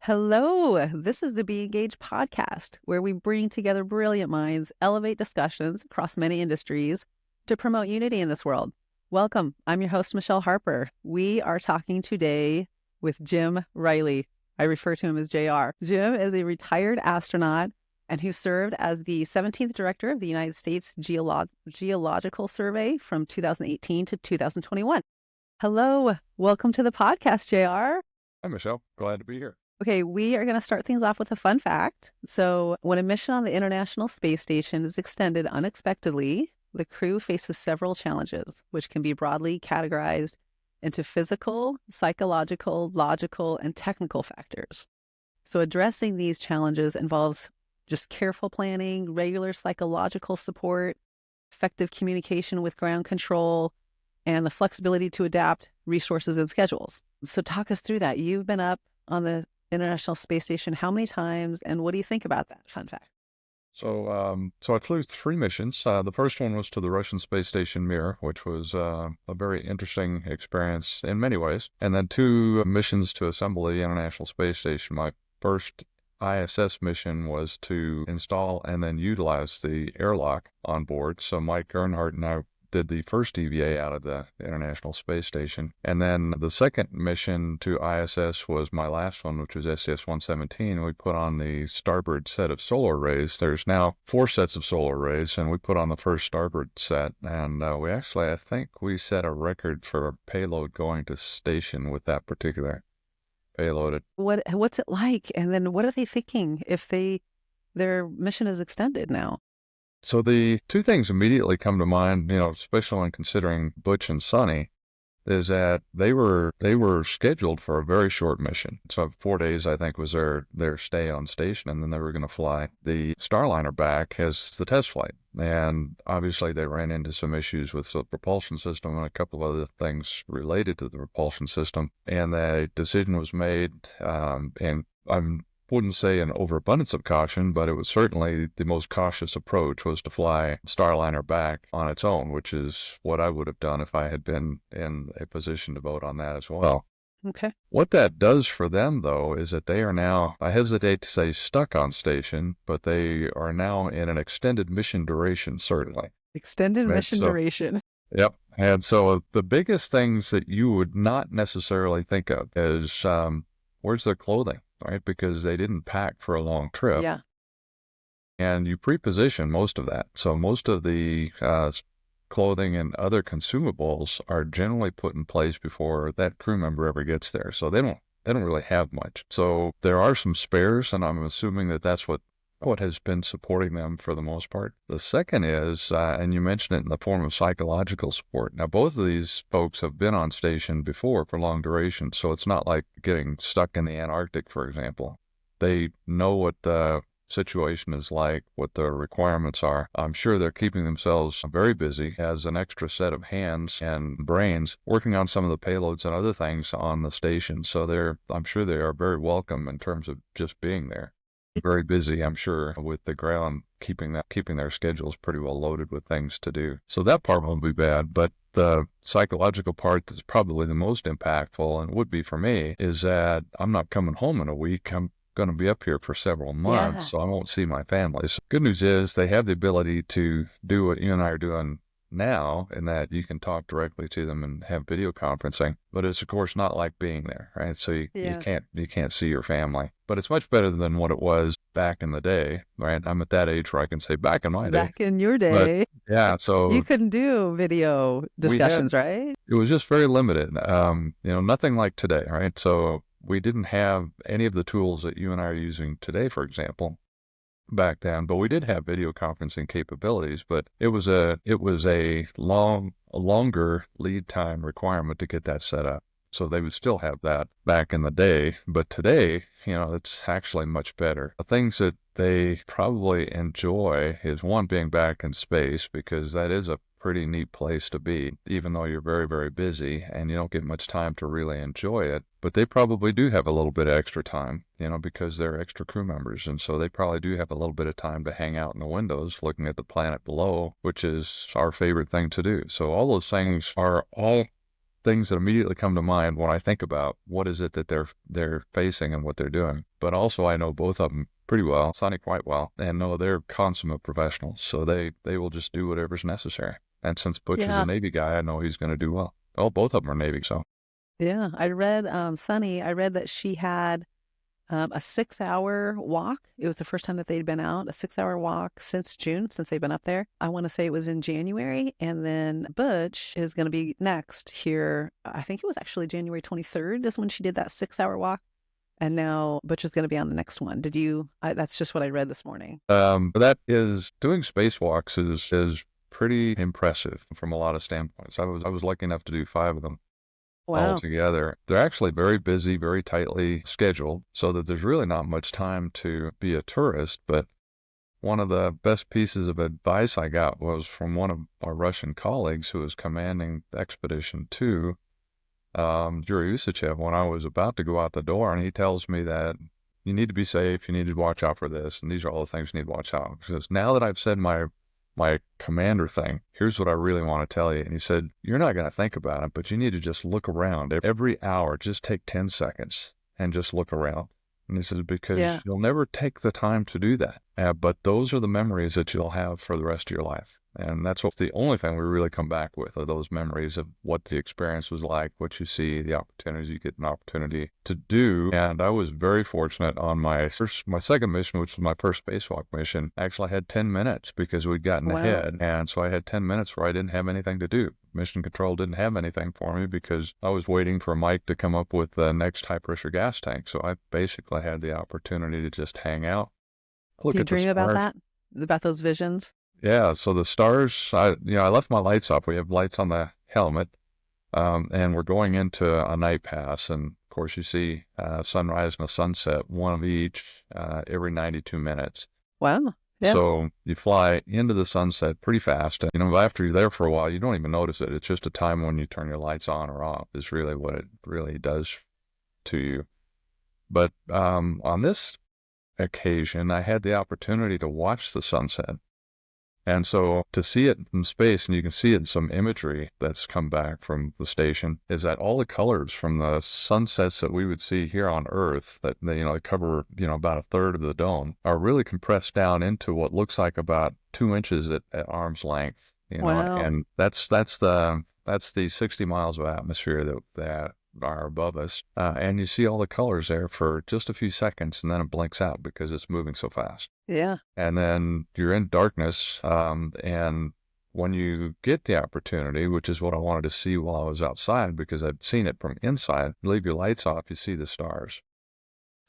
Hello, this is the BeEngaged Podcast, where we bring together brilliant minds, elevate discussions across many industries to promote unity in this world. Welcome. I'm your host, Michelle Harper. We are talking today with Jim Reilly. I refer to him as JR. Jim is a retired astronaut, and he served as the 17th Director of the United States Geological Survey from 2018 to 2021. Hello. Welcome to the podcast, JR. Hi, Michelle. Glad to be here. Okay, we are going to start things off with a fun fact. So when a mission on the International Space Station is extended unexpectedly, the crew faces several challenges, which can be broadly categorized into physical, psychological, logical, and technical factors. So addressing these challenges involves just careful planning, regular psychological support, effective communication with ground control, and the flexibility to adapt resources and schedules. So talk us through that. You've been up on the International Space Station how many times, and what do you think about that fun fact? So I flew 3 missions. The first one was to the Russian space station Mir, which was a very interesting experience in many ways. And then 2 missions to assemble the International Space Station. My first ISS mission was to install and then utilize the airlock on board. So Mike Earnhardt and I did the first EVA out of the International Space Station. And then the second mission to ISS was my last one, which was STS-117. We put on the starboard set of solar arrays. There's now 4 sets of solar arrays, and we put on the first starboard set. And we actually, I think we set a record for a payload going to station with that particular payload. What's it like? And then what are they thinking if their mission is extended now? So the 2 things immediately come to mind, especially when considering Butch and Suni, is that they were scheduled for a very short mission. So 4 days, I think, was their stay on station, and then they were going to fly the Starliner back as the test flight. And obviously they ran into some issues with the propulsion system and a couple of other things related to the propulsion system. And the decision was made, and wouldn't say an overabundance of caution, but it was certainly the most cautious approach was to fly Starliner back on its own, which is what I would have done if I had been in a position to vote on that as well. Okay. What that does for them, though, is that they are now, I hesitate to say stuck on station, but they are now in an extended mission duration, certainly. Extended mission duration. Yep. And so the biggest things that you would not necessarily think of is where's their clothing? Right, because they didn't pack for a long trip. Yeah. And you pre-position most of that. So most of the clothing and other consumables are generally put in place before that crew member ever gets there. So they don't really have much. So there are some spares, and I'm assuming that that's what has been supporting them for the most part. The second is, and you mentioned it in the form of psychological support. Now, both of these folks have been on station before for long duration, so it's not like getting stuck in the Antarctic, for example. They know what the situation is like, what the requirements are. I'm sure they're keeping themselves very busy as an extra set of hands and brains working on some of the payloads and other things on the station. So I'm sure they are very welcome in terms of just being there. Very busy, I'm sure, with the ground, keeping their schedules pretty well loaded with things to do. So that part won't be bad, but the psychological part that's probably the most impactful, and would be for me, is that I'm not coming home in a week. I'm going to be up here for several months, so I won't see my family. So good news is they have the ability to do what you and I are doing now, in that you can talk directly to them and have video conferencing, but it's of course not like being there, right? So you can't see your family, but it's much better than what it was back in the day, right? I'm at that age where I can say back in my day. Back in your day. But, yeah. So you couldn't do video discussions, right? It was just very limited. Nothing like today, right? So we didn't have any of the tools that you and I are using today, for example, back then, but we did have video conferencing capabilities, but it was a longer lead time requirement to get that set up. So they would still have that back in the day, but today, it's actually much better. The things that they probably enjoy is, one, being back in space, because that is a pretty neat place to be, even though you're very, very busy and you don't get much time to really enjoy it. But they probably do have a little bit of extra time, because they're extra crew members. And so they probably do have a little bit of time to hang out in the windows looking at the planet below, which is our favorite thing to do. So all those things are all things that immediately come to mind when I think about what is it that they're facing and what they're doing. But also I know both of them pretty well, Suni quite well, and know they're consummate professionals. So they will just do whatever's necessary. And since Butch is a Navy guy, I know he's going to do well. Oh, both of them are Navy, so. Yeah, I read Suni. I read that she had a 6-hour walk. It was the first time that they'd been out, a 6-hour walk since June, since they've been up there. I want to say it was in January. And then Butch is going to be next here. I think it was actually January 23rd is when she did that 6-hour walk. And now Butch is going to be on the next one. That's just what I read this morning. That is, doing spacewalks is pretty impressive from a lot of standpoints. I was lucky enough to do 5 of them. Wow. All together. They're actually very busy, very tightly scheduled, so that there's really not much time to be a tourist. But one of the best pieces of advice I got was from one of our Russian colleagues who was commanding Expedition 2, Yuri Usachev, when I was about to go out the door, and he tells me that you need to be safe, you need to watch out for this, and these are all the things you need to watch out. He says, now that I've said my commander thing, here's what I really want to tell you. And he said, you're not going to think about it, but you need to just look around. Every hour, just take 10 seconds and just look around. And he says, because you'll never take the time to do that. But those are the memories that you'll have for the rest of your life. And that's what's the only thing we really come back with, are those memories of what the experience was like, what you see, the opportunities you get an opportunity to do. And I was very fortunate on my second mission, which was my first spacewalk mission. Actually, I had 10 minutes because we'd gotten ahead. And so I had 10 minutes where I didn't have anything to do. Mission Control didn't have anything for me because I was waiting for Mike to come up with the next high pressure gas tank. So I basically had the opportunity to just hang out. Do you dream about that? About those visions? Yeah, so the stars, I left my lights off. We have lights on the helmet, and we're going into a night pass. And of course, you see sunrise and a sunset, one of each, every 92 minutes. Wow. Yeah. So you fly into the sunset pretty fast. And, after you're there for a while, you don't even notice it. It's just a time when you turn your lights on or off is really what it really does to you. But on this occasion, I had the opportunity to watch the sunset. And so to see it from space, and you can see it in some imagery that's come back from the station, is that all the colors from the sunsets that we would see here on Earth that they cover about a third of the dome are really compressed down into what looks like about 2 inches at arm's length. Wow. And that's the 60 miles of atmosphere that are above us. And you see all the colors there for just a few seconds, and then it blinks out because it's moving so fast. Yeah. And then you're in darkness. And when you get the opportunity, which is what I wanted to see while I was outside, because I'd seen it from inside, you leave your lights off, you see the stars.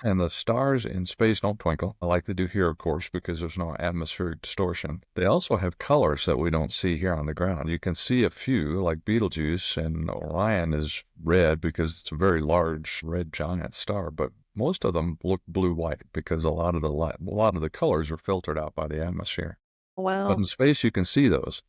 And the stars in space don't twinkle, like they do here, of course, because there's no atmospheric distortion. They also have colors that we don't see here on the ground. You can see a few, like Betelgeuse, and Orion is red because it's a very large red giant star, but most of them look blue-white because a lot of the colors are filtered out by the atmosphere. Wow. But in space, you can see those.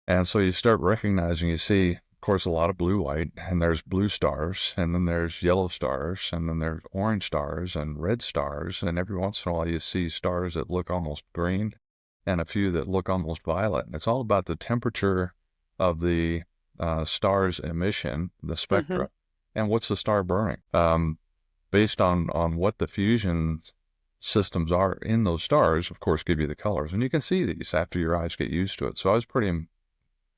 And so you start recognizing, you see, of course, a lot of blue-white, and there's blue stars, and then there's yellow stars, and then there's orange stars and red stars, and every once in a while you see stars that look almost green and a few that look almost violet. And it's all about the temperature of the star's emission, the spectra, and what's the star burning. Based on what the fusion systems are in those stars, of course, give you the colors. And you can see these after your eyes get used to it. So I was pretty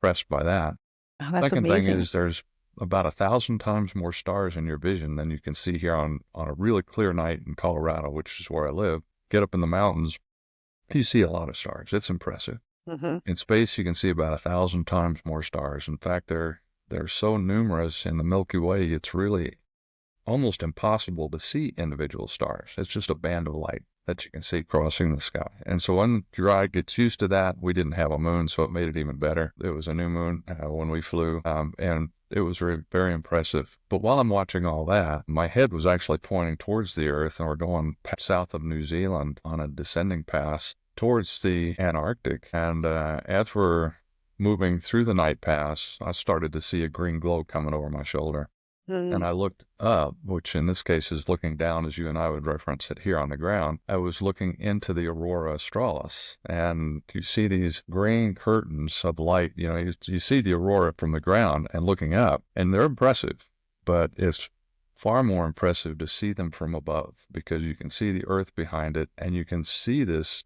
impressed by that. Oh, that's Second amazing. thing is there's about 1,000 times more stars in your vision than you can see here on a really clear night in Colorado, which is where I live. Get up in the mountains, you see a lot of stars. It's impressive. In space, you can see about 1,000 times more stars. In fact, they're so numerous in the Milky Way, it's really almost impossible to see individual stars. It's just a band of light that you can see crossing the sky. And so when your eye gets used to that, we didn't have a moon, so it made it even better. It was a new moon when we flew, and it was very, very impressive. But while I'm watching all that, my head was actually pointing towards the Earth, and we're going south of New Zealand on a descending pass towards the Antarctic. And as we're moving through the night pass, I started to see a green glow coming over my shoulder. and I looked up, which in this case is looking down as you and I would reference it here on the ground. I was looking into the aurora australis, and you see these green curtains of light. You see the aurora from the ground and looking up, and they're impressive, but it's far more impressive to see them from above, because you can see the earth behind it, and you can see this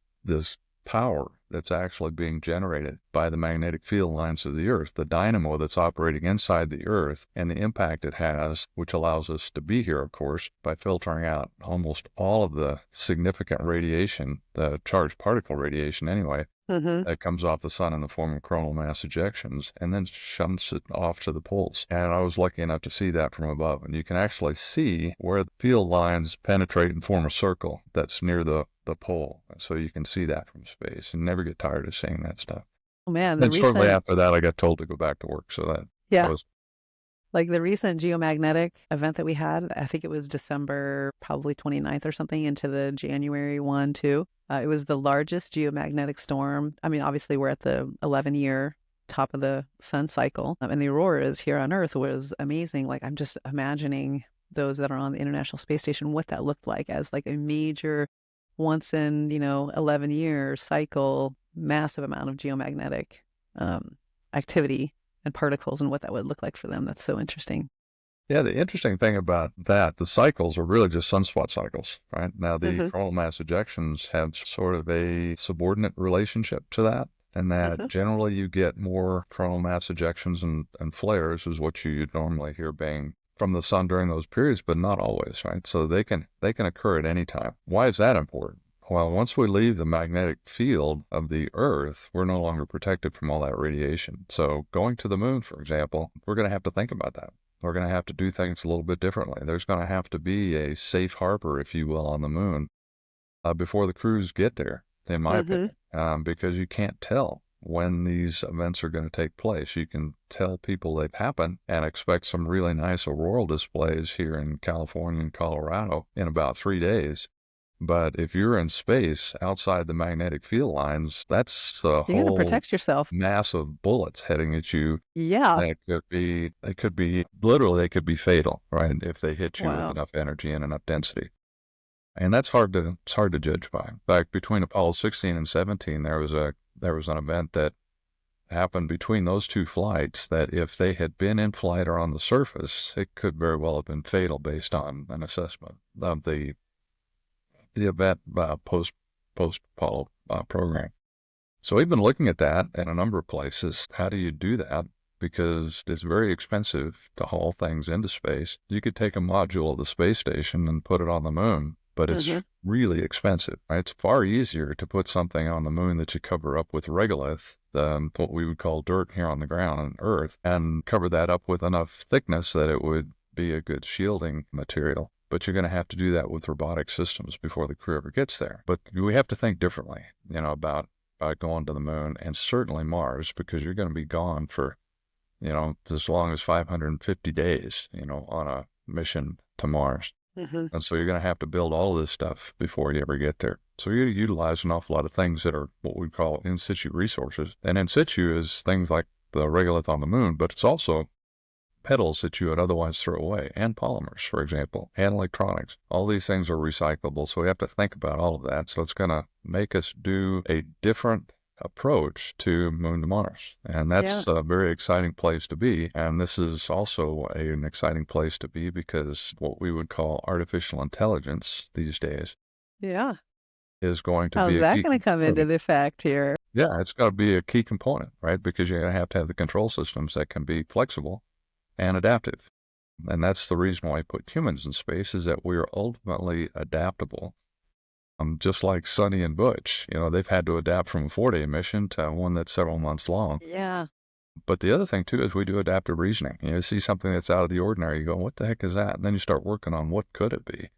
power that's actually being generated by the magnetic field lines of the earth, the dynamo that's operating inside the earth, and the impact it has, which allows us to be here, of course, by filtering out almost all of the significant radiation, the charged particle radiation anyway, that comes off the sun in the form of coronal mass ejections, and then shunts it off to the poles. And I was lucky enough to see that from above. And you can actually see where the field lines penetrate and form a circle that's near the pole. So you can see that from space and never get tired of seeing that stuff. Oh man, Then shortly after that, I got told to go back to work. So that was... Like the recent geomagnetic event that we had, I think it was December, probably 29th or something, into the January 1, 2. It was the largest geomagnetic storm. I mean, obviously we're at the 11-year top of the sun cycle, and the auroras here on Earth was amazing. Like, I'm just imagining those that are on the International Space Station, what that looked like as like a major once in, 11-year cycle, massive amount of geomagnetic activity and particles, and what that would look like for them. That's so interesting. Yeah, the interesting thing about that, the cycles are really just sunspot cycles, right? Now, the coronal mass ejections have sort of a subordinate relationship to that, and that generally you get more coronal mass ejections and flares is what you'd normally hear being from the sun during those periods, but not always, right? So they can occur at any time. Why is that important? Well, once we leave the magnetic field of the Earth, we're no longer protected from all that radiation. So going to the moon, for example, we're going to have to think about that. We're going to have to do things a little bit differently. There's going to have to be a safe harbor, if you will, on the moon before the crews get there, in my opinion, because you can't tell when these events are going to take place. You can tell people they've happened and expect some really nice auroral displays here in California and Colorado in about 3 days. But if you're in space outside the magnetic field lines, that's the You're whole going to protect yourself. mass of bullets heading at you. Yeah. They could be fatal, right? If they hit you with enough energy and enough density. And it's hard to judge by. In fact, between Apollo 16 and 17, there was an event that happened between those two flights that if they had been in flight or on the surface, it could very well have been fatal based on an assessment of the event post-Apollo program. So we've been looking at that in a number of places. How do you do that? Because it's very expensive to haul things into space. You could take a module of the space station and put it on the moon, but it's really expensive. Right? It's far easier to put something on the moon that you cover up with regolith, what we would call dirt here on the ground on Earth, and cover that up with enough thickness that it would be a good shielding material. But you're going to have to do that with robotic systems before the crew ever gets there. But we have to think differently, about going to the moon, and certainly Mars, because you're going to be gone for, as long as 550 days, on a mission to Mars. And so you're going to have to build all of this stuff before you ever get there. So you utilize an awful lot of things that are what we call in situ resources. And in situ is things like the regolith on the moon, but it's also petals that you would otherwise throw away, and polymers, for example, and electronics. All these things are recyclable, so we have to think about all of that. So it's going to make us do a different approach to Moon to Mars. And that's a very exciting place to be. And this is also an exciting place to be because what we would call artificial intelligence these days is going to be How's that going to come into the fact here? Yeah, it's got to be a key component, right? Because you're going to have the control systems that can be flexible and adaptive. And that's the reason why I put humans in space, is that we are ultimately adaptable. Just like Suni and Butch, they've had to adapt from a 4-day mission to one that's several months long. Yeah. But the other thing, too, is we do adaptive reasoning. You see something that's out of the ordinary, you go, what the heck is that? And then you start working on what could it be?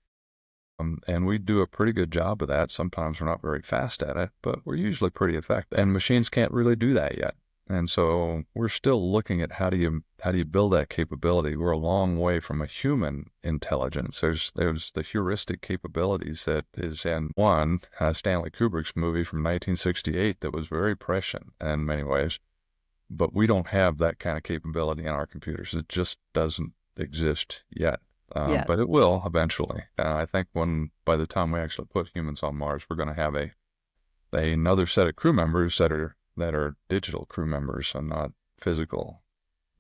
And we do a pretty good job of that. Sometimes we're not very fast at it, but we're usually pretty effective. And machines can't really do that yet. And so we're still looking at how do you build that capability. We're a long way from a human intelligence. There's the heuristic capabilities that is in one Stanley Kubrick's movie from 1968 that was very prescient in many ways, but we don't have that kind of capability in our computers. It just doesn't exist yet. Yeah. But it will eventually. I think by the time we actually put humans on Mars, we're going to have another set of crew members that are digital crew members and not physical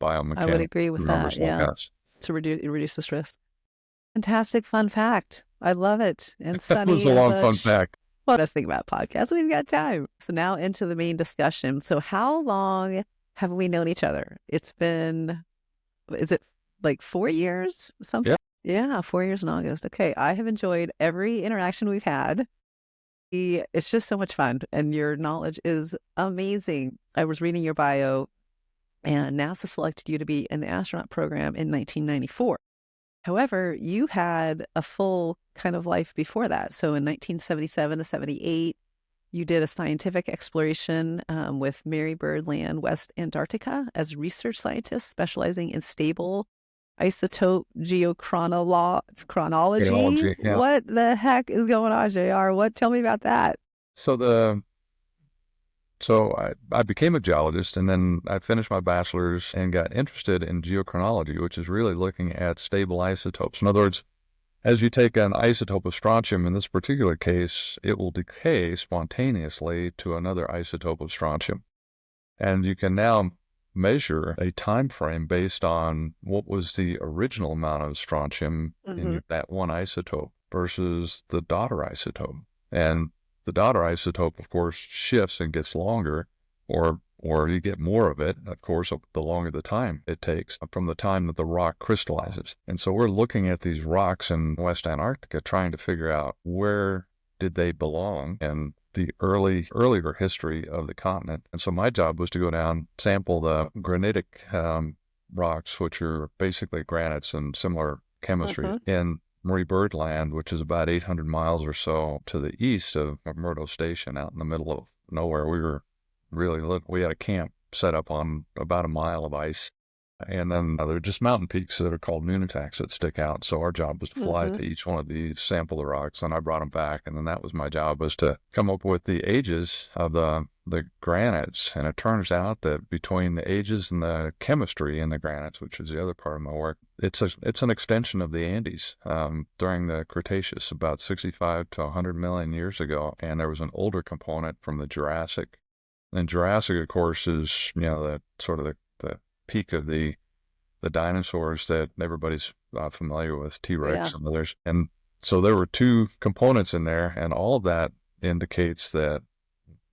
biomechanical I would agree with crew that. members like Yeah. us. To reduce the stress. Fantastic fun fact. I love it. And That was Suni a and long fun Butch. fact. Well, best thing about podcasts, we've got time. So now into the main discussion. So how long have we known each other? It's been, is it like 4 years? Something? Yeah, 4 years in August. Okay. I have enjoyed every interaction we've had. It's just so much fun. And your knowledge is amazing. I was reading your bio, and NASA selected you to be in the astronaut program in 1994. However, you had a full kind of life before that. So in 1977 to 78, you did a scientific exploration with Mary Bird Land, West Antarctica, as research scientist specializing in stable isotope chronology. Yeah. What the heck is going on, JR? Tell me about that. So I became a geologist, and then I finished my bachelor's and got interested in geochronology, which is really looking at stable isotopes. In other words, as you take an isotope of strontium, in this particular case, it will decay spontaneously to another isotope of strontium. And you can now measure a time frame based on what was the original amount of strontium in that one isotope versus the daughter isotope. And the daughter isotope, of course, shifts and gets longer, or you get more of it, of course, the longer the time it takes from the time that the rock crystallizes. And so we're looking at these rocks in West Antarctica, trying to figure out where did they belong in the earlier history of the continent. And so my job was to go down, sample the granitic rocks, which are basically granites and similar chemistry in Mary Bird Land, which is about 800 miles or so to the east of McMurdo Station, out in the middle of nowhere. We had a camp set up on about a mile of ice. And then there are just mountain peaks that are called nunataks that stick out. So our job was to fly to each one of these, sample the rocks, and I brought them back. And then that was my job, was to come up with the ages of the granites. And it turns out that between the ages and the chemistry in the granites, which is the other part of my work, it's an extension of the Andes during the Cretaceous, about 65 to 100 million years ago. And there was an older component from the Jurassic. And Jurassic, of course, is, the sort of the peak of the dinosaurs that everybody's familiar with, T-Rex and others. And so there were two components in there, and all of that indicates that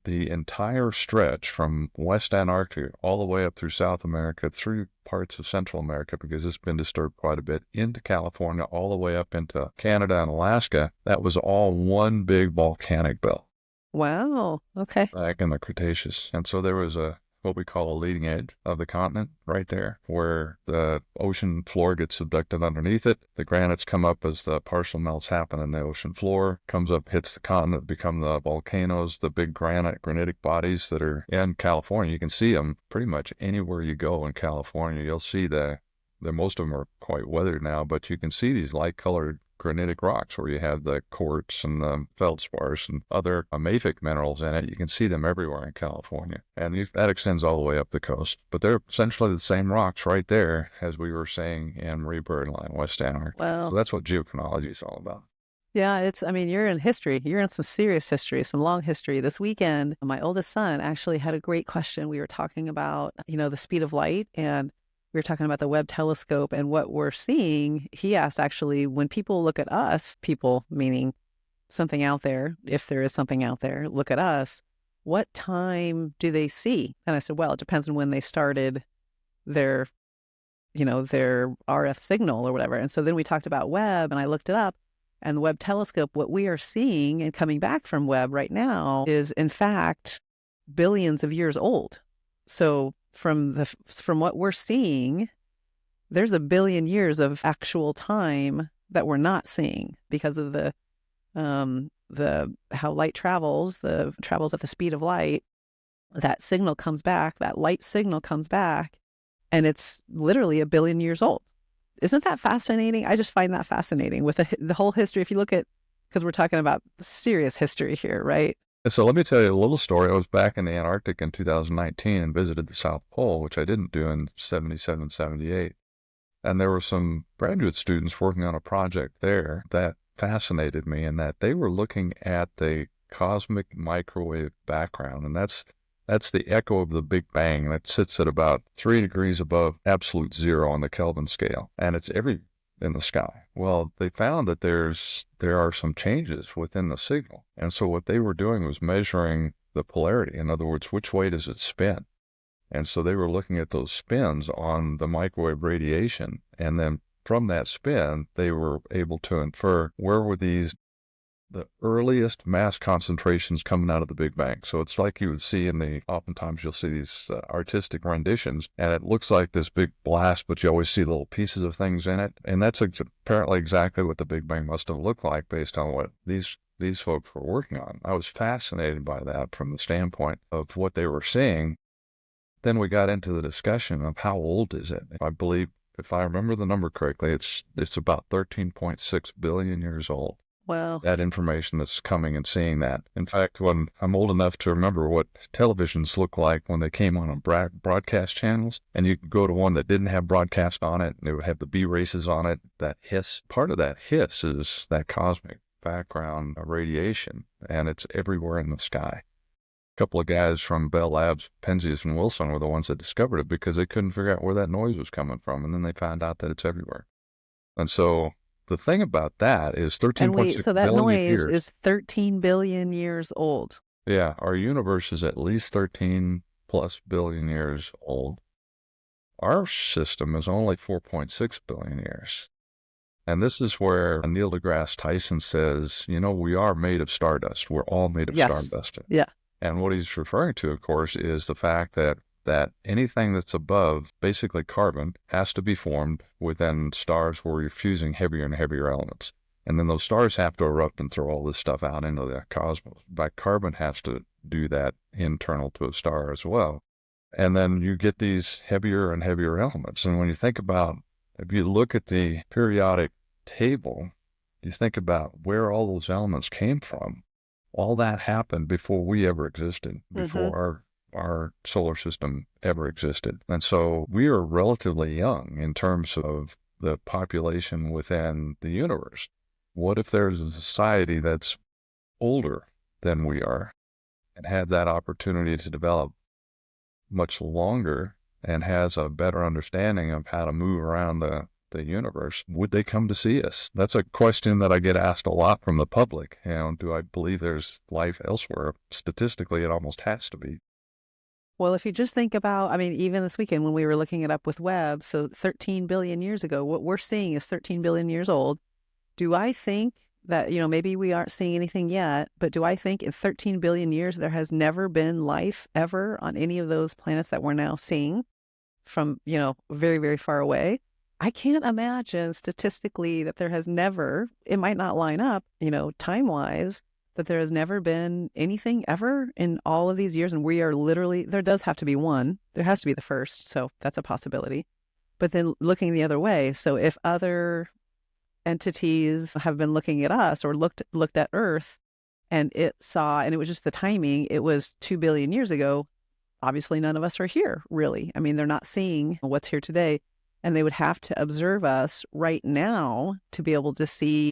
the entire stretch from West Antarctica all the way up through South America, through parts of Central America, because it's been disturbed quite a bit, into California, all the way up into Canada and Alaska, that was all one big volcanic belt. Wow. Okay. Back in the Cretaceous. And so there was what we call a leading edge of the continent right there, where the ocean floor gets subducted underneath it. The granites come up as the partial melts happen in the ocean floor, comes up, hits the continent, become the volcanoes, the big granitic bodies that are in California. You can see them pretty much anywhere you go in California. You'll see most of them are quite weathered now, but you can see these light-colored granitic rocks where you have the quartz and the feldspars and other mafic minerals in it. You can see them everywhere in California. And that extends all the way up the coast. But they're essentially the same rocks right there, as we were saying, in Mary Bird Land, West Antarctica. Wow. So that's what geochronology is all about. Yeah, you're in history. You're in some serious history, some long history. This weekend, my oldest son actually had a great question. We were talking about, the speed of light, and we were talking about the Webb telescope and what we're seeing. He asked, actually, when people look at us, people meaning something out there, if there is something out there, look at us, what time do they see? And I said, well, it depends on when they started their RF signal or whatever. And so then we talked about Webb, and I looked it up, and the Webb telescope, what we are seeing and coming back from Webb right now is, in fact, billions of years old. So from what we're seeing, there's a billion years of actual time that we're not seeing because of the how light travels at the speed of light. That signal comes back, that light signal comes back, and it's literally a billion years old. Isn't that fascinating? I just find that fascinating with the whole history. If you look at, because we're talking about serious history here, right? So let me tell you a little story. I was back in the Antarctic in 2019 and visited the South Pole, which I didn't do in 77, 78. And there were some graduate students working on a project there that fascinated me in that they were looking at the cosmic microwave background. And that's the echo of the Big Bang that sits at about 3 degrees above absolute zero on the Kelvin scale. And it's every in the sky. Well, they found that there are some changes within the signal. And so what they were doing was measuring the polarity. In other words, which way does it spin? And so they were looking at those spins on the microwave radiation. And then from that spin, they were able to infer where were the earliest mass concentrations coming out of the Big Bang. So it's like you would see oftentimes you'll see these artistic renditions, and it looks like this big blast, but you always see little pieces of things in it. And that's apparently exactly what the Big Bang must have looked like based on what these folks were working on. I was fascinated by that from the standpoint of what they were seeing. Then we got into the discussion of how old is it? I believe, if I remember the number correctly, it's about 13.6 billion years old. Wow. That information that's coming and seeing that. In fact, when I'm old enough to remember what televisions looked like when they came on broadcast channels, and you could go to one that didn't have broadcast on it, and it would have the B races on it, that hiss. Part of that hiss is that cosmic background radiation, and it's everywhere in the sky. A couple of guys from Bell Labs, Penzias and Wilson, were the ones that discovered it because they couldn't figure out where that noise was coming from, and then they found out that it's everywhere. And so the thing about that is 13.6 so that billion noise years. is 13 billion years old. Yeah, our universe is at least 13 plus billion years old. Our system is only 4.6 billion years. And this is where Neil deGrasse Tyson says, we are made of stardust. We're all made of stardust. Yeah. And what he's referring to, of course, is the fact that anything that's above, basically carbon, has to be formed within stars where you're fusing heavier and heavier elements. And then those stars have to erupt and throw all this stuff out into the cosmos. But carbon has to do that internal to a star as well. And then you get these heavier and heavier elements. And when you think about, if you look at the periodic table, you think about where all those elements came from. All that happened before we ever existed, before our solar system ever existed. And so we are relatively young in terms of the population within the universe. What if there's a society that's older than we are and had that opportunity to develop much longer and has a better understanding of how to move around the universe? Would they come to see us? That's a question that I get asked a lot from the public. Do I believe there's life elsewhere? Statistically, it almost has to be. Well, if you just think about, even this weekend when we were looking it up with Webb, so 13 billion years ago, what we're seeing is 13 billion years old. Do I think that, maybe we aren't seeing anything yet, but do I think in 13 billion years there has never been life ever on any of those planets that we're now seeing from, very, very far away? I can't imagine statistically that there has never, it might not line up, time-wise, that there has never been anything ever in all of these years. And we are literally, there does have to be one. There has to be the first. So that's a possibility. But then looking the other way, so if other entities have been looking at us or looked at Earth and it was just the timing, it was 2 billion years ago, obviously none of us are here, really. They're not seeing what's here today. And they would have to observe us right now to be able to see,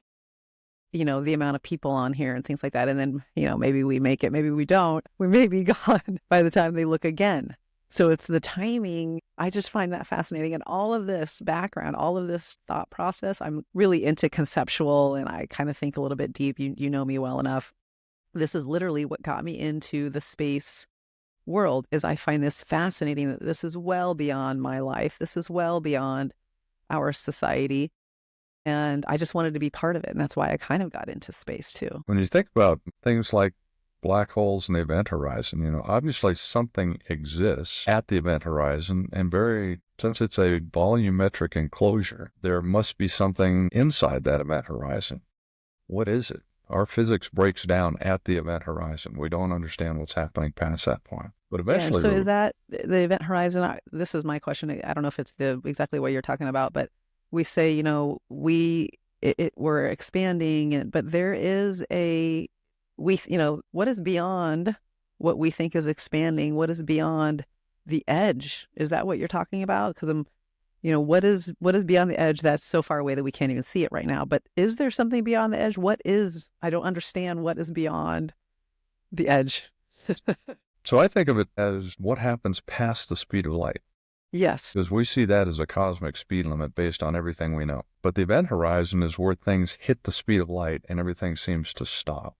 the amount of people on here and things like that. And then, maybe we make it, maybe we don't. We may be gone by the time they look again. So it's the timing. I just find that fascinating. And all of this background, all of this thought process, I'm really into conceptual and I kind of think a little bit deep. You know me well enough. This is literally what got me into the space world, is I find this fascinating that this is well beyond my life. This is well beyond our society. And I just wanted to be part of it. And that's why I kind of got into space too. When you think about things like black holes and the event horizon, obviously something exists at the event horizon, and since it's a volumetric enclosure, there must be something inside that event horizon. What is it? Our physics breaks down at the event horizon. We don't understand what's happening past that point. But eventually... So is that the event horizon? This is my question. I don't know if it's exactly what you're talking about, but we say, we're expanding, but there is what is beyond what we think is expanding? What is beyond the edge? Is that what you're talking about? Because What is beyond the edge that's so far away that we can't even see it right now? But is there something beyond the edge? I don't understand what is beyond the edge. So I think of it as what happens past the speed of light. Yes. Because we see that as a cosmic speed limit based on everything we know. But the event horizon is where things hit the speed of light and everything seems to stop.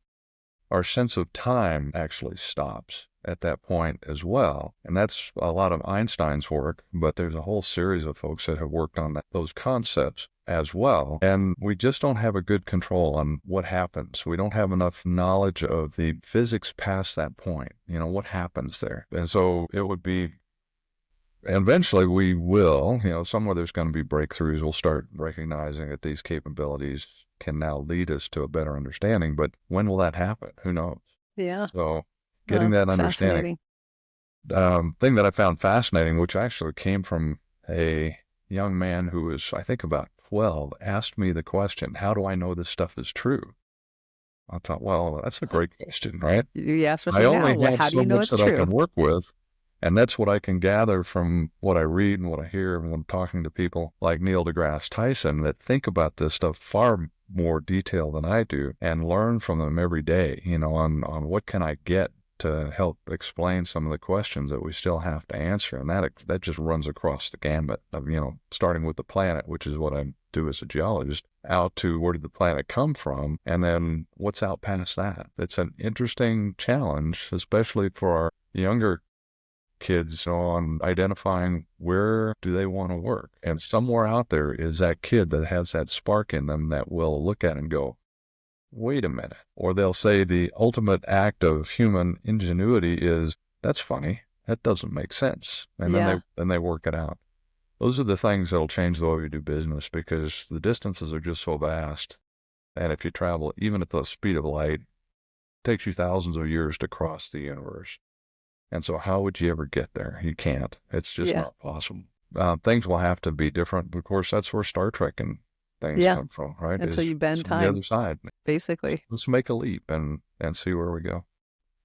Our sense of time actually stops at that point as well. And that's a lot of Einstein's work, but there's a whole series of folks that have worked on those concepts as well. And we just don't have a good control on what happens. We don't have enough knowledge of the physics past that point, what happens there. And so it would be, eventually we will, somewhere there's going to be breakthroughs. We'll start recognizing that these capabilities can now lead us to a better understanding. But when will that happen? Who knows? Yeah. So getting that understanding. Thing that I found fascinating, which actually came from a young man who was, I think, about 12, asked me the question, how do I know this stuff is true? I thought, well, that's a great question, right? You asked for I only now. have How so do you know much it's that true? I can work with. And that's what I can gather from what I read and what I hear when I'm talking to people like Neil deGrasse Tyson that think about this stuff far more detail than I do and learn from them every day, on what can I get to help explain some of the questions that we still have to answer. And that just runs across the gamut of, starting with the planet, which is what I do as a geologist, out to where did the planet come from? And then what's out past that? It's an interesting challenge, especially for our younger kids on identifying where do they want to work. And somewhere out there is that kid that has that spark in them that will look at it and go, wait a minute. Or they'll say the ultimate act of human ingenuity is, that's funny. That doesn't make sense. And then they work it out. Those are the things that'll change the way we do business because the distances are just so vast. And if you travel even at the speed of light, it takes you thousands of years to cross the universe. And so how would you ever get there? You can't. It's just not possible. Things will have to be different. Of course, that's where Star Trek and things come from, right? Until you bend time. The other side. Basically. Let's make a leap and see where we go.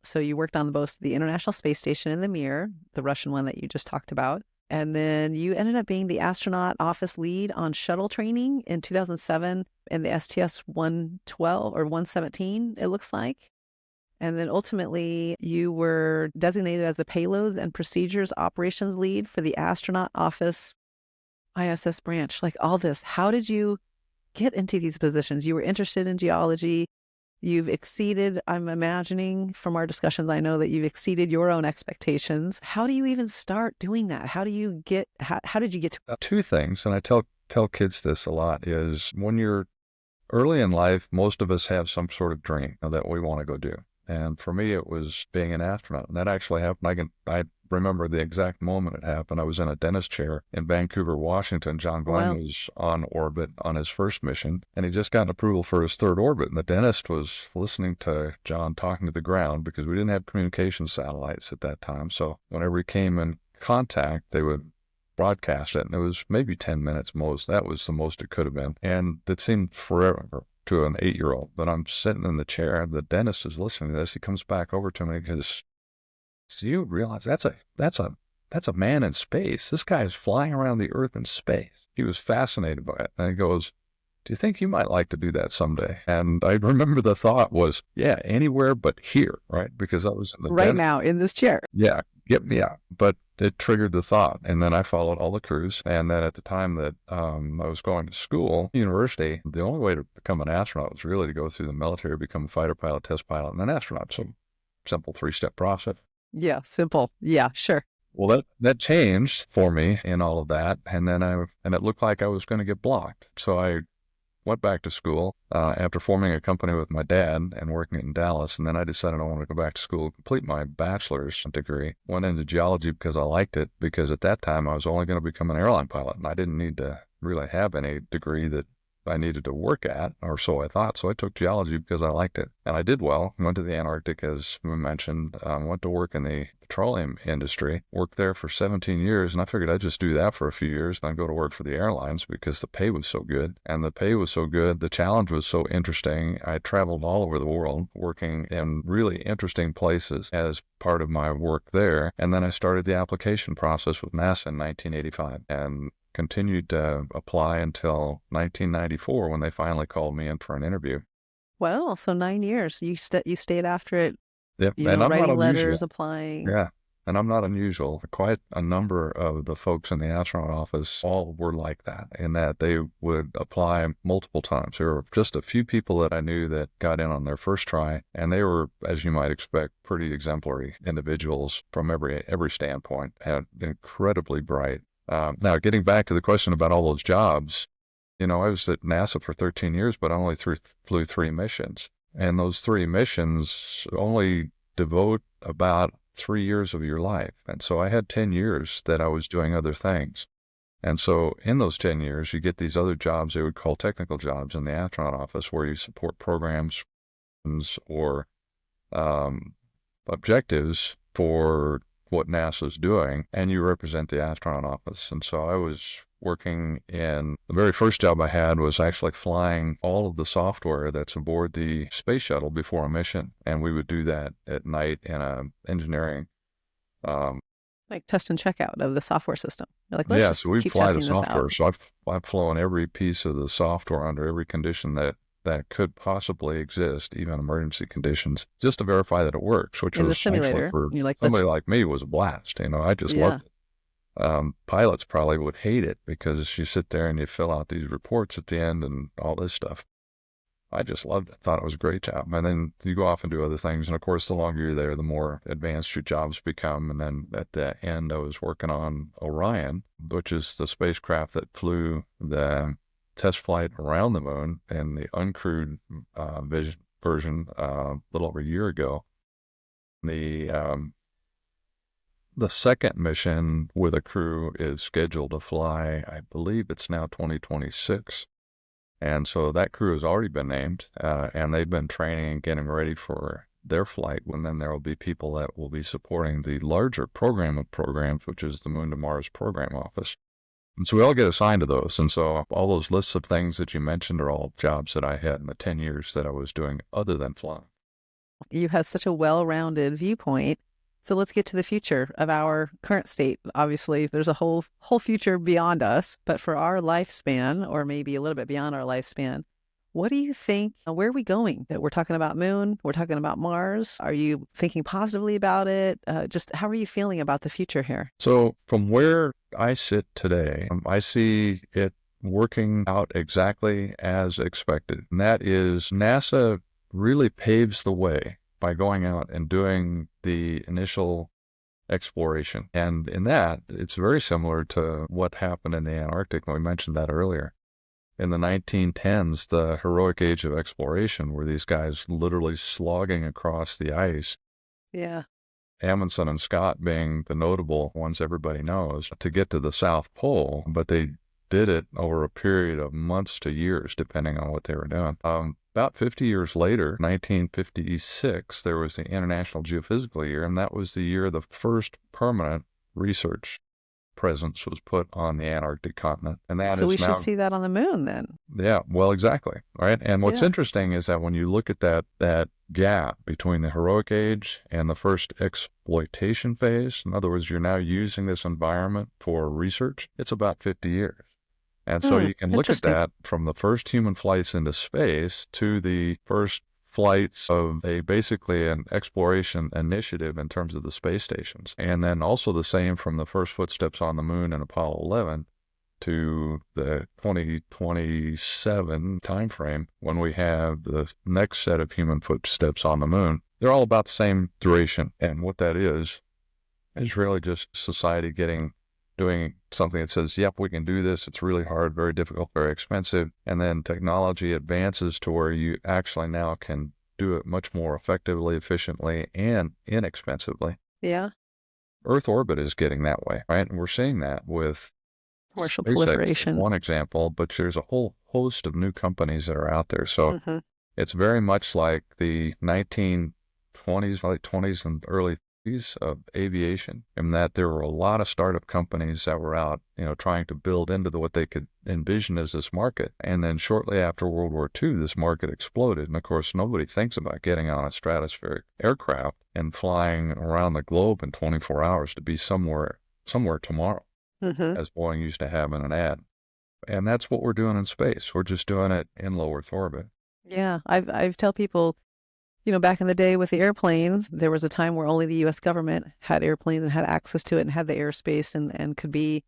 So you worked on both the International Space Station and the Mir, the Russian one that you just talked about. And then you ended up being the astronaut office lead on shuttle training in 2007 in the STS-112 or 117, it looks like. And then ultimately, you were designated as the Payloads and Procedures Operations Lead for the Astronaut Office ISS branch. Like all this, how did you get into these positions? You were interested in geology. You've exceeded, I'm imagining from our discussions, I know that you've exceeded your own expectations. How do you even start doing that? How did you get to Two things, and I tell kids this a lot, is when you're early in life, most of us have some sort of dream that we want to go do. And for me, it was being an astronaut. And that actually happened. I remember the exact moment it happened. I was in a dentist chair in Vancouver, Washington. John Glenn was on orbit on his first mission, and he just got approval for his third orbit. And the dentist was listening to John talking to the ground because we didn't have communication satellites at that time. So whenever he came in contact, they would broadcast it. And it was maybe 10 minutes most. That was the most it could have been. And it seemed forever to an 8-year-old. But I'm sitting in the chair. The dentist is listening to this. He comes back over to me because, do you realize that's a man in space? This guy is flying around the Earth in space. He was fascinated by it. And he goes, do you think you might like to do that someday? And I remember the thought was, yeah, anywhere but here, right? Because I was in the now in this chair. Yeah, get me out. But it triggered the thought. And then I followed all the crews. And then at the time that I was going to school, university, the only way to become an astronaut was really to go through the military, become a fighter pilot, test pilot, and an astronaut. So simple 3-step process. Yeah, simple. Yeah, sure. Well, that changed for me in all of that. And then it looked like I was going to get blocked. So I went back to school after forming a company with my dad and working in Dallas. And then I decided I wanted to go back to school, complete my bachelor's degree. Went into geology because I liked it, because at that time I was only going to become an airline pilot. And I didn't need to really have any degree that I needed to work at, or so I thought. So I took geology because I liked it. And I did well. Went to the Antarctic, as we mentioned. Went to work in the petroleum industry. Worked there for 17 years. And I figured I'd just do that for a few years. And I'd go to work for the airlines because the pay was so good. And the pay was so good. The challenge was so interesting. I traveled all over the world working in really interesting places as part of my work there. And then I started the application process with NASA in 1985. And continued to apply until 1994 when they finally called me in for an interview. Well, so 9 years. You stayed after it, Yep, and I'm not writing unusual. letters, applying. Yeah, and I'm not unusual. Quite a number of the folks in the astronaut office all were like that, in that they would apply multiple times. There were just a few people that I knew that got in on their first try, and they were, as you might expect, pretty exemplary individuals from every standpoint, and incredibly bright. Now, getting back to the question about all those jobs, I was at NASA for 13 years, but I only flew 3 missions. And those 3 missions only devote about 3 years of your life. And so I had 10 years that I was doing other things. And so in those 10 years, you get these other jobs they would call technical jobs in the astronaut office, where you support programs or objectives for what NASA's doing, and you represent the astronaut office. And so I was working in, the very first job I had was actually flying all of the software that's aboard the space shuttle before a mission. And we would do that at night in a engineering. Like test and checkout of the software system. You're like, So we fly the software. So I've flown every piece of the software under every condition that could possibly exist, even emergency conditions, just to verify that it works, which in was the simulator. For you're like, somebody like me was a blast. I just loved it. Pilots probably would hate it because you sit there and you fill out these reports at the end and all this stuff. I just loved it. Thought it was a great job. And then you go off and do other things. And of course, the longer you're there, the more advanced your jobs become. And then at the end, I was working on Orion, which is the spacecraft that flew the test flight around the moon in the uncrewed version a little over a year ago. The second mission with a crew is scheduled to fly, I believe it's now 2026. And so that crew has already been named, and they've been training and getting ready for their flight. And then there will be people that will be supporting the larger program of programs, which is the Moon to Mars Program Office. And so we all get assigned to those. And so all those lists of things that you mentioned are all jobs that I had in the 10 years that I was doing other than flying. You have such a well-rounded viewpoint. So let's get to the future of our current state. Obviously, there's a whole future beyond us, but for our lifespan, or maybe a little bit beyond our lifespan, what do you think? Where are we going? That we're talking about Moon, we're talking about Mars. Are you thinking positively about it? Just how are you feeling about the future here? So from where I sit today, I see it working out exactly as expected. And that is, NASA really paves the way by going out and doing the initial exploration. And in that, it's very similar to what happened in the Antarctic. We mentioned that earlier. In the 1910s, the heroic age of exploration, where these guys literally slogging across the ice. Yeah. Amundsen and Scott being the notable ones everybody knows, to get to the South Pole, but they did it over a period of months to years, depending on what they were doing. About 50 years later, 1956, there was the International Geophysical Year, and that was the year the first permanent research presence was put on the Antarctic continent. And that so is we now, should see that on the Moon then. Yeah, well, exactly. Right. And what's interesting is that when you look at that gap between the heroic age and the first exploitation phase, in other words, you're now using this environment for research, it's about 50 years. And so you can look at that from the first human flights into space to the first flights of basically an exploration initiative in terms of the space stations. And then also the same from the first footsteps on the Moon in Apollo 11 to the 2027 timeframe when we have the next set of human footsteps on the Moon. They're all about the same duration. And what that is really just society doing something that says, yep, we can do this. It's really hard, very difficult, very expensive. And then technology advances to where you actually now can do it much more effectively, efficiently, and inexpensively. Yeah. Earth orbit is getting that way, right? And we're seeing that with commercial SpaceX proliferation. Is one example, but there's a whole host of new companies that are out there. So it's very much like the 1920s, late 20s and early of aviation, in that there were a lot of startup companies that were out, trying to build into what they could envision as this market. And then shortly after World War II, this market exploded. And of course, nobody thinks about getting on a stratospheric aircraft and flying around the globe in 24 hours to be somewhere tomorrow. Mm-hmm. as Boeing used to have in an ad. And that's what we're doing in space. We're just doing it in low Earth orbit. Yeah, I've tell people, back in the day with the airplanes, there was a time where only the U.S. government had airplanes and had access to it and had the airspace and could be,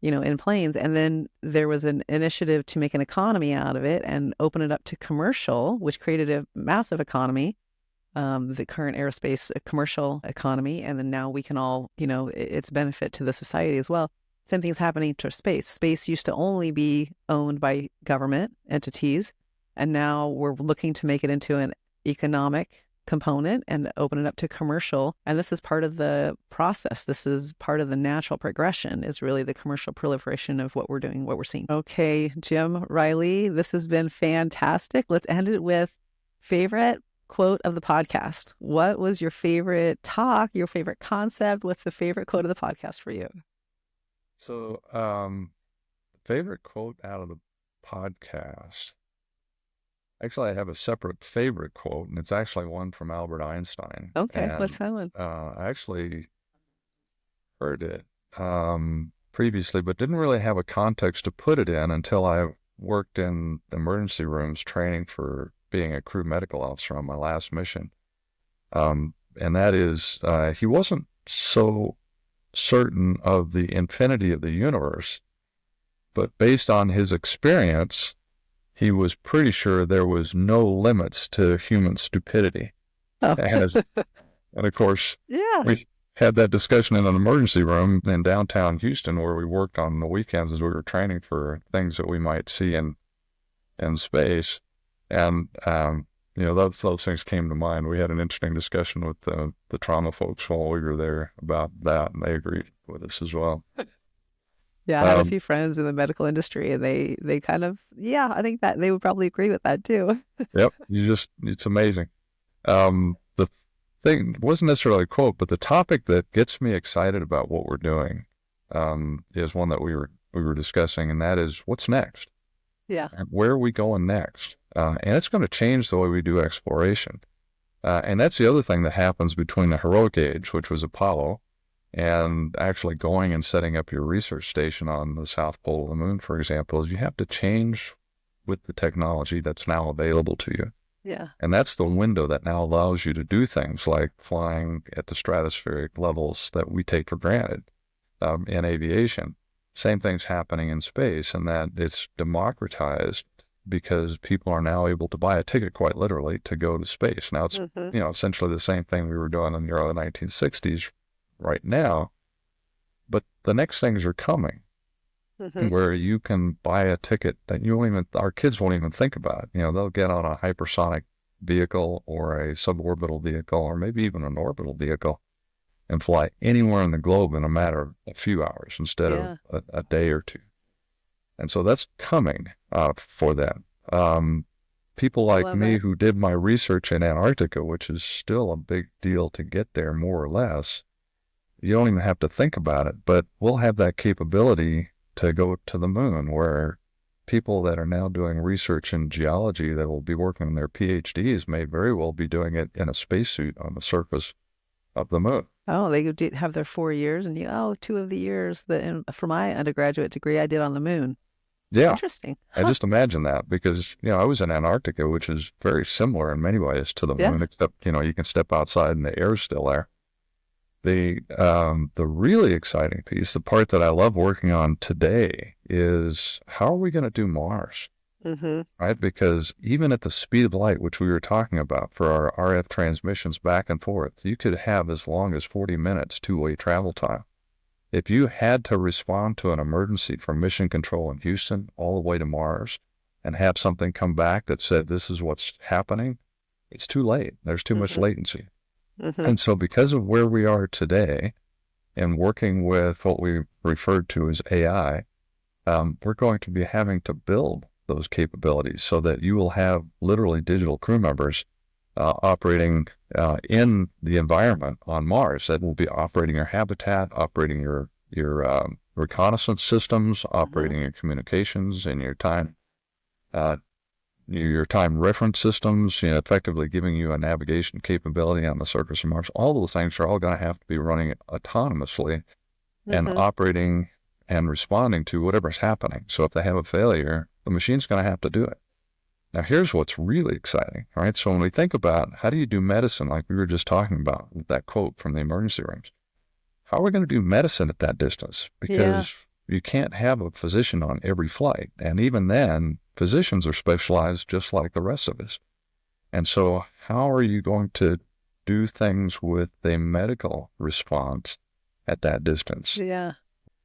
in planes. And then there was an initiative to make an economy out of it and open it up to commercial, which created a massive economy, the current aerospace commercial economy. And then now we can all, its benefit to the society as well. Same thing's happening to space. Space used to only be owned by government entities. And now we're looking to make it into an economic component and open it up to commercial. And this is part of the process. This is part of the natural progression, is really the commercial proliferation of what we're doing, what we're seeing. Okay, Jim Reilly, this has been fantastic. Let's end it with favorite quote of the podcast. What was your favorite talk, your favorite concept? What's the favorite quote of the podcast for you? So, favorite quote out of the podcast. Actually, I have a separate favorite quote, and it's actually one from Albert Einstein. Okay, And what's that one? I actually heard it previously, but didn't really have a context to put it in until I worked in emergency rooms training for being a crew medical officer on my last mission. And that is, he wasn't so certain of the infinity of the universe, but based on his experience, he was pretty sure there was no limits to human stupidity. Oh. And of course, yeah, we had that discussion in an emergency room in downtown Houston, where we worked on the weekends as we were training for things that we might see in space. And, those things came to mind. We had an interesting discussion with the trauma folks while we were there about that, and they agreed with us as well. Yeah, I have a few friends in the medical industry, and they kind of, I think that they would probably agree with that too. Yep, it's amazing. The thing wasn't necessarily a quote, but the topic that gets me excited about what we're doing is one that we were discussing, and that is what's next. Yeah. And where are we going next? And it's going to change the way we do exploration. And that's the other thing that happens between the heroic age, which was Apollo, and actually going and setting up your research station on the South Pole of the Moon, for example, is you have to change with the technology that's now available to you. Yeah. And that's the window that now allows you to do things like flying at the stratospheric levels that we take for granted in aviation. Same thing's happening in space, and that it's democratized because people are now able to buy a ticket, quite literally, to go to space. Now it's essentially the same thing we were doing in the early 1960s right now, but the next things are coming where you can buy a ticket that our kids won't even think about. They'll get on a hypersonic vehicle or a suborbital vehicle or maybe even an orbital vehicle and fly anywhere in the globe in a matter of a few hours instead of a day or two. And so that's coming for them. People like me who did my research in Antarctica, which is still a big deal to get there, more or less, you don't even have to think about it, but we'll have that capability to go to the moon, where people that are now doing research in geology that will be working on their PhDs may very well be doing it in a spacesuit on the surface of the moon. Oh, they could have their 4 years, and 2 of the years for my undergraduate degree I did on the moon. Yeah. Interesting. I just imagine that because, I was in Antarctica, which is very similar in many ways to the moon, except, you can step outside and the air is still there. The really exciting piece, the part that I love working on today, is how are we going to do Mars? Right? Because even at the speed of light, which we were talking about for our RF transmissions back and forth, you could have as long as 40 minutes two-way travel time. If you had to respond to an emergency from Mission Control in Houston all the way to Mars and have something come back that said this is what's happening, it's too late. There's too much latency. And so because of where we are today and working with what we referred to as AI, we're going to be having to build those capabilities so that you will have literally digital crew members operating in the environment on Mars that will be operating your habitat, operating your reconnaissance systems, operating your communications and your time reference systems, effectively giving you a navigation capability on the surface of Mars. All those things are all going to have to be running autonomously and operating and responding to whatever's happening. So if they have a failure, the machine's going to have to do it. Now, here's what's really exciting, right? So when we think about how do you do medicine, like we were just talking about with that quote from the emergency rooms, how are we going to do medicine at that distance? Because you can't have a physician on every flight. And even then, physicians are specialized just like the rest of us. And so how are you going to do things with a medical response at that distance? Yeah.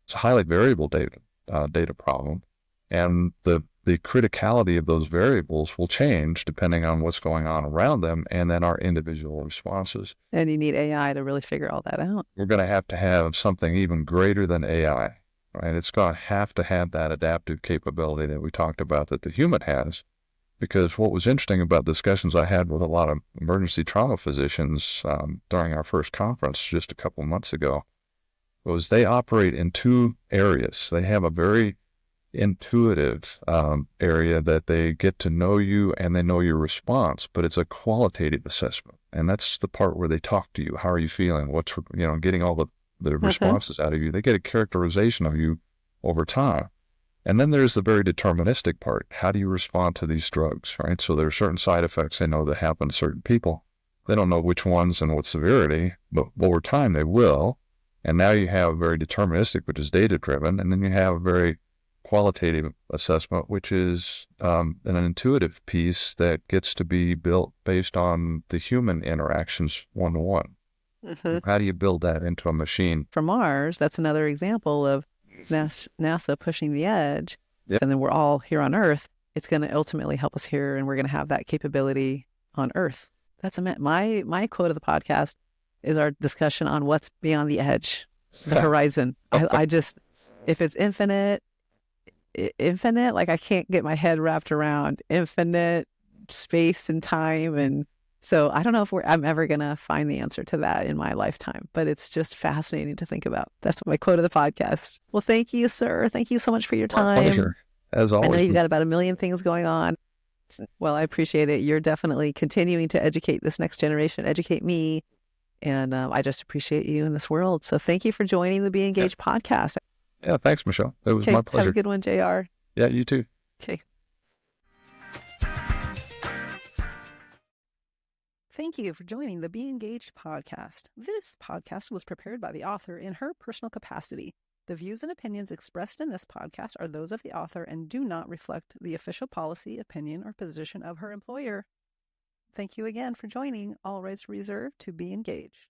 It's a highly variable data problem. And the criticality of those variables will change depending on what's going on around them and then our individual responses. And you need AI to really figure all that out. We're going to have something even greater than AI, right? It's going to have that adaptive capability that we talked about that the human has. Because what was interesting about discussions I had with a lot of emergency trauma physicians during our first conference just a couple of months ago was they operate in two areas. They have a very intuitive area that they get to know you and they know your response, but it's a qualitative assessment. And that's the part where they talk to you. How are you feeling? What's, getting all the responses out of you. They get a characterization of you over time. And then there's the very deterministic part. How do you respond to these drugs, right? So there are certain side effects they know that happen to certain people. They don't know which ones and what severity, but over time they will. And now you have very deterministic, which is data-driven, and then you have a very qualitative assessment, which is an intuitive piece that gets to be built based on the human interactions one-to-one. Mm-hmm. How do you build that into a machine? For Mars, that's another example of NASA pushing the edge. Yep. And then we're all here on Earth. It's going to ultimately help us here, and we're going to have that capability on Earth. That's my quote of the podcast is our discussion on what's beyond the edge, the horizon. I just, if it's infinite, like I can't get my head wrapped around infinite space and time. And so I don't know if I'm ever going to find the answer to that in my lifetime, but it's just fascinating to think about. That's my quote of the podcast. Well, thank you, sir. Thank you so much for your time. My pleasure, as always. I know you've got about 1 million things going on. Well, I appreciate it. You're definitely continuing to educate this next generation, educate me. And I just appreciate you in this world. So thank you for joining the BeEngaged podcast. Yeah, thanks, Michelle. It was my pleasure. Have a good one, JR. Yeah, you too. Okay. Thank you for joining the BeEngaged podcast. This podcast was prepared by the author in her personal capacity. The views and opinions expressed in this podcast are those of the author and do not reflect the official policy, opinion, or position of her employer. Thank you again for joining. All rights reserved to BeEngaged.